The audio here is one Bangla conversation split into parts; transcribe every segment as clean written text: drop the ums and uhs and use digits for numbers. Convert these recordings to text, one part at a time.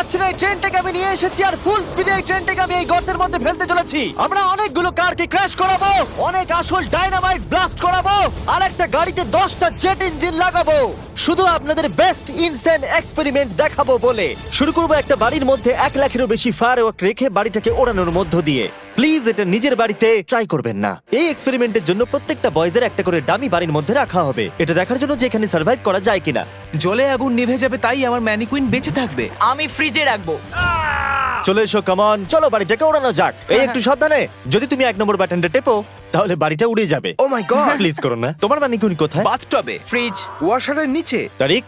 পারছি না, এই ট্রেনটাকে আমি নিয়ে এসেছি আর ফুল স্পিডে এই ট্রেনটাকে আমি এই গর্তের মধ্যে ফেলতে চলেছি। আমরা অনেকগুলো কারকে ক্র্যাশ করাবো, অনেক আসল ডাইনামাইট ব্লাস্ট করাবো, আর একটা গাড়িতে 10টা জেট ইঞ্জিন লাগাবো, শুধু আপনাদের বেস্ট ইনসেন এক্সপেরিমেন্ট দেখাবো বলে। শুরু করবো একটা বাড়ির মধ্যে 1 লাখেরও বেশি ফায়ারওয়ার্ক রেখে বাড়িটাকে ওড়ানোর মধ্য দিয়ে। প্লিজ এটা নিজের বাড়িতে ট্রাই করবেন না। এই এক্সপেরিমেন্টের জন্য প্রত্যেকটা বয়েজের একটা করে ডামি বাড়ির মধ্যে রাখা হবে, এটা দেখার জন্য যে এখানে সার্ভাইভ করা যায় কিনা। জলে আগুন নিভে যাবে, তাই আমার ম্যানিকুইন বেঁচে থাকবে। আমি ফ্রিজে রাখবো। চলে এসো, কামন, চলো বাড়িটাকে ওড়ানো যাক। এই একটু সাবধানে, যদি তুমি 1 নম্বর বাটনটা টেপো তাহলে বাড়িটা উড়ে যাবে। ও মাই গড! প্লিজ করো না। তোমার ম্যানিকুইন কোথায়? বাথটবে, ফ্রিজ ওয়াশারের নিচে। তারিক,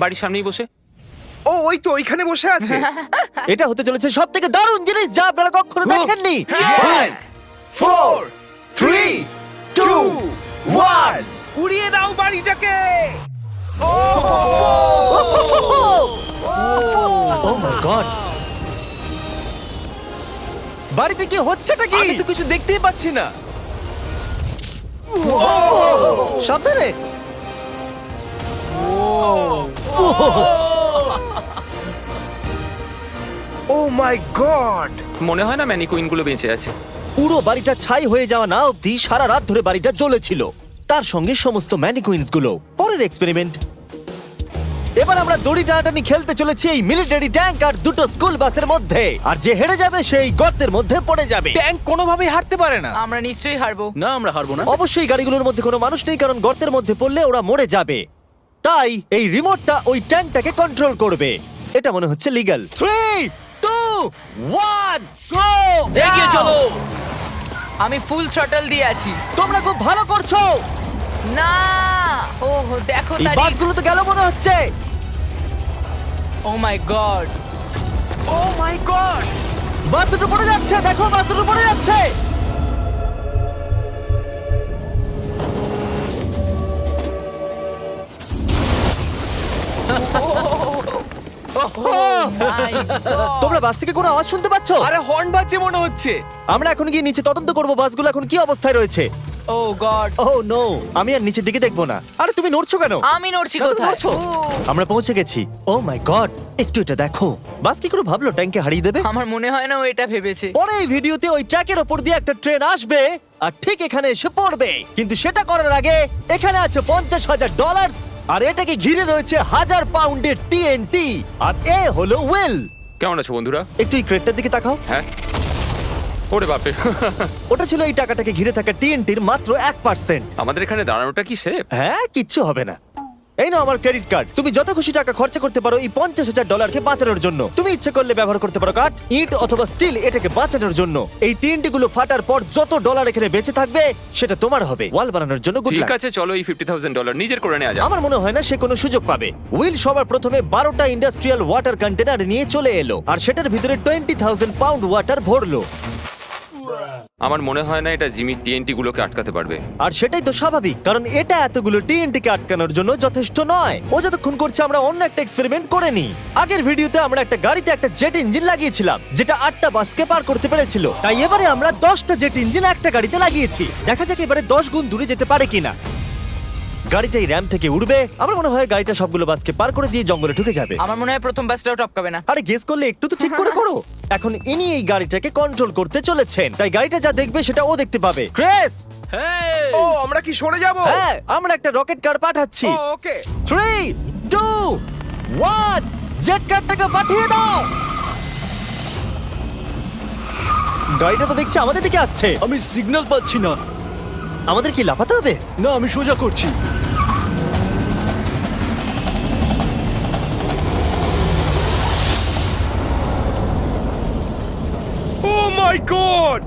বাড়ির সামনেই বসে। ও ওই তো ওইখানে বসে আছে। এটা হতে চলেছে সবথেকে দারুণ জিনিস যা আপনারা কখনো দেখেননি। Yes! 4 3 2 1 উড়িয়ে দাও বাড়িটাকে। ও মাই গড, বাড়িতে কি হচ্ছেটা কি? আমি তো কিছু দেখতেই পাচ্ছি না। সাবধানে। ও মাই গড! মনে হয় না ম্যানিকুইন গুলো বেঁচে আছে। পুরো বাড়িটা ছাই হয়ে যাওয়া না অবধি সারা রাত ধরে বাড়িটা জ্বলেছিল, তার সঙ্গে সমস্ত ম্যানিকুইন্স গুলো। পরের এক্সপেরিমেন্ট, এবার আমরা দড়ি টানাটানি খেলতে চলেছি এই মিলিটারি ট্যাঙ্ক আর 2টো স্কুল বাসের মধ্যে, আর যে হেরে যাবে সেই গর্তের মধ্যে পড়ে যাবে। ট্যাঙ্ক কোনোভাবেই হারতে পারে না। আমরা নিশ্চয়ই হারবো। না, আমরা হারবো না। অবশ্যই গাড়িগুলোর মধ্যে কোনো মানুষ নেই, কারণ গর্তের মধ্যে পড়লে ওরা মরে যাবে। তাই এই রিমোটটা ওই ট্যাঙ্কটাকে কন্ট্রোল করবে। এটা মনে হচ্ছে লিগ্যাল। 3 2 1 গো! এগিয়ে চলো। আমি ফুল থ্রটল দিয়ে আছি। তোমরা খুব ভালো করছো। না, ওহ দেখো এই তারিখ। বাসগুলো তো গেল মনে হচ্ছে। ও মাই গড, ও মাই গড! বাস দুটো পড়ে যাচ্ছে, দেখো বাস দুটো পড়ে যাচ্ছে। মাই গড। তোমরা বাস থেকে কোনো আওয়াজ শুনতে পাচ্ছ? আরে হর্ন বাজছে মনে হচ্ছে। আমরা এখন গিয়ে নিচে তদন্ত করব বাসগুলো এখন কি অবস্থায় রয়েছে। ও গড, ও নো, আমি আর নিচের দিকে দেখবো না। আরে তুমি নড়ছো কেন? আমি নড়ছি না, তুমি কোথায়? নড়ছো। আমরা পৌঁছে গেছি। ও মাই গড, একটু এটা দেখো। বাস কি করে ভাবলো ট্যাঙ্কে হারিয়ে দেবে? আমার মনে হয় না ও এটা ভেবেছে। পরে এই ভিডিওতে ওই ট্র্যাকের ওপর দিয়ে একটা ট্রেন আসবে আর ঠিক এখানে এসে পড়বে, কিন্তু সেটা করার আগে এখানে আছে $50,000 আর এটাকে ঘিরে রয়েছে 1000 পাউন্ডের টিএনটি। আর এ হলো উইল। কেমন আছো বন্ধুরা? একটু এই ক্রেটটার দিকে তাকাও। হ্যাঁ, ওরে বাপরে। ওটা ছিল এই টাকাটাকে ঘিরে থাকা টিএনটির মাত্র 1%। আমাদের এখানে দাঁড়ানোটা কি সেফ? হ্যাঁ, কিচ্ছু হবে না। এই নাও আমার ক্রেডিট কার্ড, তুমি যত খুশি টাকা খরচা করতে পারো এই $50,000 বাঁচানোর জন্য। তুমি ইচ্ছে করলে ব্যবহার করতে পারো কাঠ, ইট অথবা স্টিল এটাকে বাঁচানোর জন্য। এই টিএনটি গুলো ফাটার পর যত ডলার এখানে বেঁচে থাকবে সেটা তোমার হবে। ওয়াল বানানোর জন্য গুড ঠিক লাক। আছে, চলো এই $50,000 নিজের করে নেওয়া যাক। আমার মনে হয় না সে কোনো সুযোগ পাবে। উইল সবার প্রথমে 12টা ইন্ডাস্ট্রিয়াল ওয়াটার কন্টেনার নিয়ে চলে এলো আর সেটার ভিতরে 20,000 পাউন্ড ওয়াটার ভরলো। আমার মনে হয় না এটা জিমির টিএনটি গুলোকে আটকাতে পারবে। আর সেটাই তো স্বাভাবিক, কারণ এটা এতগুলো টিএনটি কে আটকানোর জন্য যথেষ্ট নয়। ও যতক্ষণ করছে আমরা অন্য একটা এক্সপেরিমেন্ট করে নিই। আগের ভিডিওতে আমরা একটা গাড়িতে একটা জেট ইঞ্জিন লাগিয়েছিলাম যেটা 8টা বাসকে পার করতে পেরেছিল। তাই এবারে আমরা 10টা জেট ইঞ্জিন একটা গাড়িতে লাগিয়েছি। দেখা যাক এবারে 10 গুণ দূরে যেতে পারে কিনা। গাড়িটা এই র্যাম থেকে উঠবে। আমার মনে হয় গাড়িটা সবগুলো বাসকে পার করে দিয়ে জঙ্গলে ঢুকে যাবে। আমার মনে হয় প্রথম বাসটাও টপকাবে না। আরে গেস করলে একটু তো ঠিক করে করো। এখন ইনি এই গাড়িটাকে কন্ট্রোল করতে চলেছেন, তাই গাড়িটা যা দেখবে সেটা ও দেখতে পাবে। ক্রেস, ও আমরা কি সরে যাব? হ্যাঁ, আমরা একটা রকেট কার পাঠাচ্ছি। ও ওকে। 3 2 1 জেট কারটাকে পাঠিয়ে দাও। গাড়িটা তো দেখছি আমাদের দিকে আসছে। আমি সিগন্যাল পাচ্ছি না। আমাদের কি লাফাতে হবে? না, আমি সোজা করছি। ও মাই গড!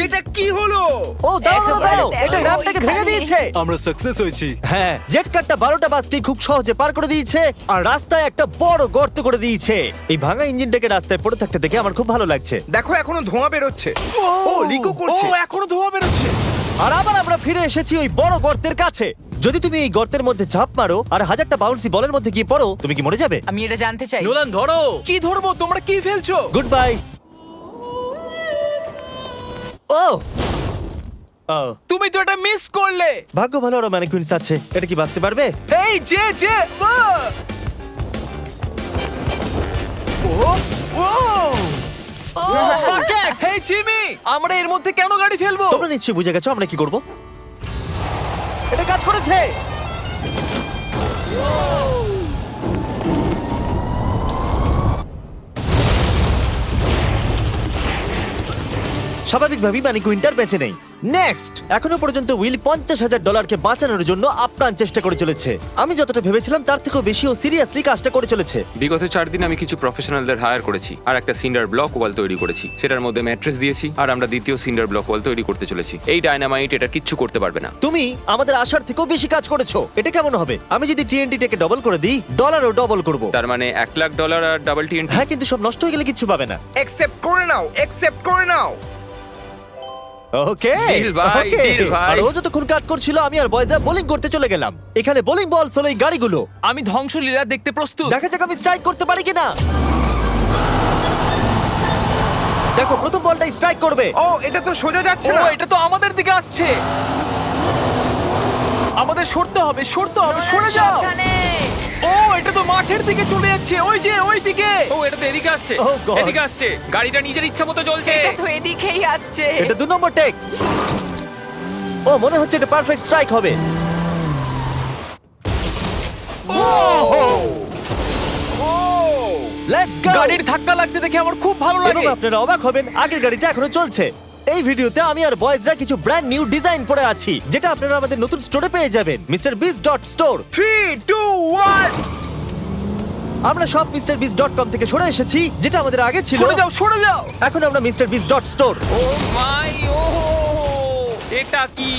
এটা কি হলো? ও দাঁড়াও দাঁড়াও দাঁড়াও, একেবারে এটা দেখো র্যামটাকে ভেঙে ওইখানে। দিয়েছে। আমরা সাকসেস হয়েছি। হ্যাঁ, জেট কারটা 12টা বাসকে খুব সহজে পার করে দিয়েছে আর রাস্তায় একটা বড় গর্ত করে দিয়েছে। এই ভাঙা ইঞ্জিনটাকে রাস্তায় পড়ে থাকতে দেখে আমার খুব ভালো লাগছে। দেখো এখনো ধোঁয়া বেরোচ্ছে। ও লিকো করছে। ও এখনো ধোঁয়া বেরোচ্ছে। আর আবার আমরা ফিরে এসেছি ওই বড় গর্তের কাছে। যদি তুমি এই গর্তের মধ্যে ঝাঁপ মারো আর 1000টা বাউন্সি বলের মধ্যে গিয়ে পড়ো, তুমি কি মরে যাবে? আমি এটা জানতে চাই। নোলান ধরো। কি ধরবো? তোমরা কি ফেলছো? Good bye. ও ও, তুমি তো এটা মিস করলে। ভাগ্য ভালো আরো ম্যানিকুইন্স আছে। এটা কি বাঁচতে পারবে? এই যে ও ও Bucket! হেই জিমি, আমরা এর মধ্যে কেন গাড়ি ফেলবো? তোমরা নিশ্চয়ই বুঝে গেছো আমরা কি করব। এটা কাজ করেছে। স্বাভাবিকভাবেই ম্যানিকুইনটার বেঁচে নেই। নেক্সট, এখনো পর্যন্ত উইল $50,000 বাঁচানোর জন্য আপ্রাণ চেষ্টা করে চলেছে। আমি যতটা ভেবেছিলাম তার থেকেও বেশি ও সিরিয়াসলি কাজটা করে চলেছে। বিগত 4 দিন আমি কিছু প্রফেশনালদের হায়ার করেছি আর একটা সিন্ডার ব্লক ওয়াল তৈরি করেছি। সেটার মধ্যে ম্যাট্রেস দিয়েছি আর আমরা দ্বিতীয় সিন্ডার ব্লক ওয়াল তৈরি করতে চলেছি। এই ডায়নামাইট এটা কিচ্ছু করতে পারবে না। তুমি আমাদের আশার থেকেও বেশি কাজ করেছো। এটা কেমন হবে? আমি যদি TNT-টাকে ডবল করে দিই, ডলারও ডবল করব। তার মানে $1,00,000 আর ডাবল TNT। হ্যাঁ, কিন্তু সব নষ্ট হয়ে গেলে কিচ্ছু পাবে না। অ্যাকসেপ্ট করে নাও, অ্যাকসেপ্ট করে নাও। ওকে Deal ভাই, ওকে। deal ভাই। আর ও যতক্ষণ কাজ করছিল আমি আর বয়জা বোলিং করতে চলে গেলাম। এখানে বোলিং বল হলো এই গাড়িগুলো। আমি ধ্বংসলীলা দেখতে প্রস্তুত। দেখা যাক আমি স্ট্রাইক করতে পারি কিনা। দেখো, প্রথম বলটাই স্ট্রাইক করবে। ও, এটা তো সোজা যাচ্ছে না। এটা তো আমাদের দিকে আসছে। আমাদের সরতে হবে, সরে যাও। সাবধানে। ও, এটা তো মাঠের দিকে চলে যাচ্ছে। ওই যে ওই দিকে। ও, এটা তো এদিকে আসছে। Oh God! এদিকে আসছে। গাড়িটা নিজের ইচ্ছা মতো চলছে। এটা তো এদিকেই আসছে। এটা 2 নম্বর টেক। ও, মনে হচ্ছে এটা পারফেক্ট স্ট্রাইক হবে। Let's go. গাড়ির ধাক্কা লাগতে দেখে আমার খুব ভালো এবং লাগে। আপনারা অবাক হবেন, আগের গাড়িটা এখনো চলছে। এই ভিডিওতে আমি আর বয়েজরা কিছু ব্র্যান্ড নিউ ডিজাইন পরে আছি, যেটা আপনারা আমাদের নতুন স্টোরে পেয়ে যাবেন, MrBeast.store। 3, 2, 1 আমরা সব MrBeast.com থেকে সরে এসেছি, যেটা আমাদের আগে ছিল। সরে যাও। এখন আমরা MrBeast.store। ও মাই, ও এটা কি?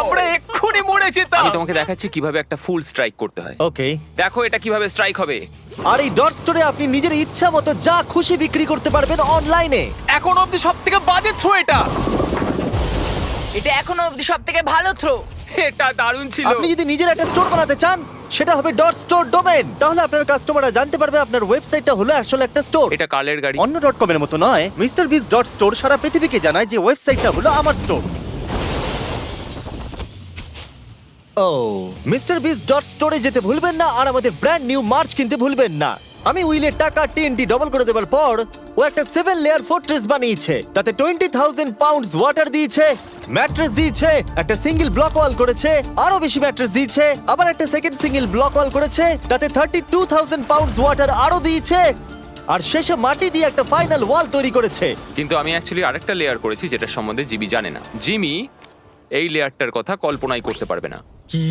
আমরা এক্ষুনি মরে যেতাম। আমি তোমাকে দেখাচ্ছি কিভাবে একটা ফুল স্ট্রাইক করতে হয়। ওকে। দেখো এটা কিভাবে স্ট্রাইক হবে। আর এই ডট স্টোরে আপনি নিজের ইচ্ছা মতো যা খুশি বিক্রি করতে পারবেন অনলাইনে। এখন অবধি সবথেকে বাজে থ্রো এটা। এটা এখনো অবধি সবথেকে ভালো থ্রো। এটা দারুণ ছিল। আপনি যদি নিজের একটা স্টোর বানাতে চান, সেটা হবে ডট স্টোর ডোমেন। তাহলে আপনার কাস্টমাররা জানতে পারবে আপনার ওয়েবসাইটটা হলো আসলে একটা স্টোর। এটা কালের গাড়ি। অন্য .com এর মতো নয়। MrBeast.store সারা পৃথিবীকে জানায় যে ওয়েবসাইটটা হলো আমার স্টোর। ও, MrBeast.store এ যেতে ভুলবেন না আর আমাদের ব্র্যান্ড নিউ মার্চ কিনতে ভুলবেন না। আমি উইলের টাকা TNT ডবল করে দেবার পর ও একটা 7 লেয়ার ফোর্ট্রেস বানিয়েছে। তাতে 20,000 পাউন্ডস ওয়াটার দিয়েছে, ম্যাট্রেস দিয়েছে, একটা সিঙ্গেল ব্লক ওয়াল করেছে, আরো বেশি ম্যাট্রেস দিয়েছে, আবার একটা সেকেন্ড সিঙ্গেল ব্লক ওয়াল করেছে, তাতে 32,000 পাউন্ডস ওয়াটার আরো দিয়েছে, আর শেষে মাটি দিয়ে একটা ফাইনাল ওয়াল তৈরি করেছে। কিন্তু আমি অ্যাকচুয়ালি আরেকটা লেয়ার করেছি যেটা সম্বন্ধে জিমি জানে না। জিমি এই লেয়ারটার কথা কল্পনাই করতে পারবে না। কি?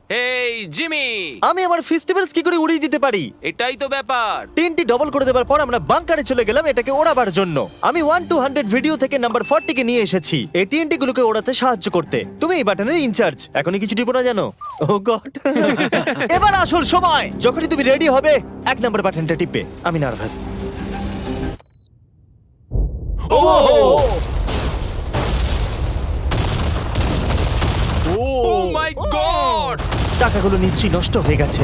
এই জিমি, আমি আমার ফেস্টিভ্যালস কি করে উড়িয়ে দিতে পারি? এটাই তো ব্যাপার। তিনটি ডবল করে দেওয়ার পর আমরা বাংকারে চলে গেলাম এটাকে ওড়াবার জন্য। আমি 1 to 100 ভিডিও থেকে নাম্বার 40 কে নিয়ে এসেছি এই TNT গুলোকে ওড়াতে সাহায্য করতে। তুমি এই বাটনের ইনচার্জ। এখনই কিছু টিপো না জানো? ও গড। এবার আসল সময়। যখনই তুমি রেডি হবে 1 নাম্বার বাটনটা টিপবে। আমি নার্ভাস। ও ও মাই গড! টাকাগুলো নিশ্চয়ই নষ্ট হয়ে গেছে।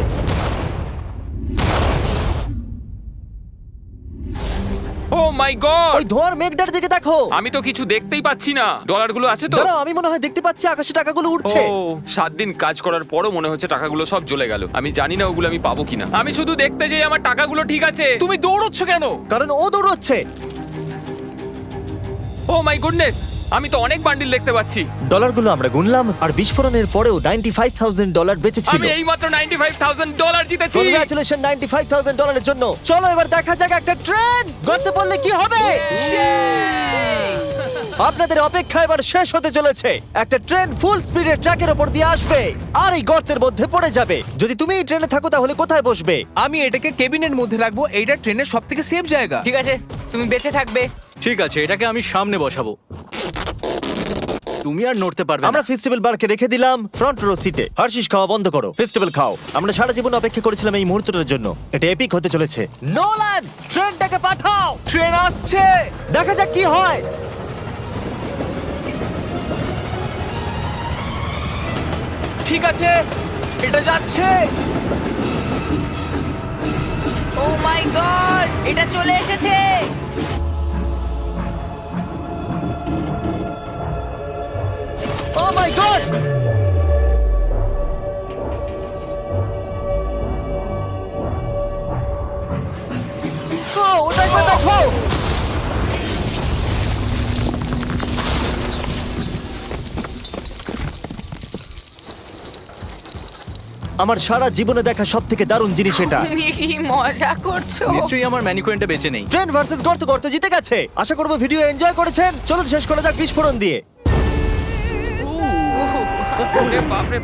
ও মাই গড! ওই ধোঁয়ার মেঘটার দিকে দেখো। আমি তো কিছু দেখতেই পাচ্ছি না। ডলারগুলো আছে তো? দাঁড়াও, আমি মনে হয় দেখতে পাচ্ছি আকাশে টাকাগুলো উঠছে। ও 7 দিন কাজ করার পরও মনে হচ্ছে টাকাগুলো সব জ্বলে গেল। আমি জানি না ওগুলো আমি পাবো কিনা। আমি শুধু দেখতে যাই আমার টাকাগুলো ঠিক আছে। তুমি দৌড়চ্ছ কেন? কারণ ও দৌড়চ্ছে। ও মাই গুডনেস! আমি তো অনেক বান্ডিল দেখতে পাচ্ছি। ডলারগুলো আমরা গুনলাম আর বিস্ফোরণের পরেও $95,000 বেঁচে ছিল। আমি এইমাত্র $95,000 জিতেছি। কংগ্রাচুলেশন $95,000 জন্য। চলো এবার দেখা যাক একটা ট্রেন গর্তে পড়লে কি হবে। আপনাদের অপেক্ষা এবার শেষ হতে চলেছে। একটা ট্রেন ফুল স্পিডে ট্র্যাকের উপর দিয়ে আসবে আর এই গর্তের মধ্যে পড়ে যাবে। যদি তুমি এই ট্রেনে থাকো তাহলে কোথায় বসবে? আমি এটাকে কেবিনের মধ্যে রাখবো। এইটা ট্রেনের সবথেকে সেফ জায়গা। ঠিক আছে, তুমি বেঁচে থাকবে। ঠিক আছে, এটাকে আমি সামনে বসাবো। তুমি আর নড়তে পারবে আমরা না। ফেস্টিভ্যাল বারকে রেখে দিলাম ফ্রন্ট রো সিটে। হার্শিস খাওয়া বন্ধ করো, ফেস্টিভ্যাল খাও। আমরা সারা জীবন অপেক্ষা করেছিলাম এই মুহূর্তটার জন্য। এটা এপিক হতে চলেছে। নোলান, ট্রেনটাকে পাঠাও। ট্রেন আসছে। দেখা যাক কি হয়। ঠিক আছে, এটা যাচ্ছে। ও মাই গড, এটা চলে এসেছে। ও মাই গড! ওটা একবার দেখো! আমার সারা জীবনে দেখা সব থেকে দারুণ জিনিস এটা। তুমি কি মজা করছো? নিশ্চয়ই আমার ম্যানিকুইনটা বেঁচে নেই। ট্রেন ভার্সেস গর্ত, গর্ত জিতে গেছে। আশা করবো ভিডিও এনজয় করেছেন। চলুন শেষ করে যাক বিস্ফোরণ দিয়ে। ওরে বাপরে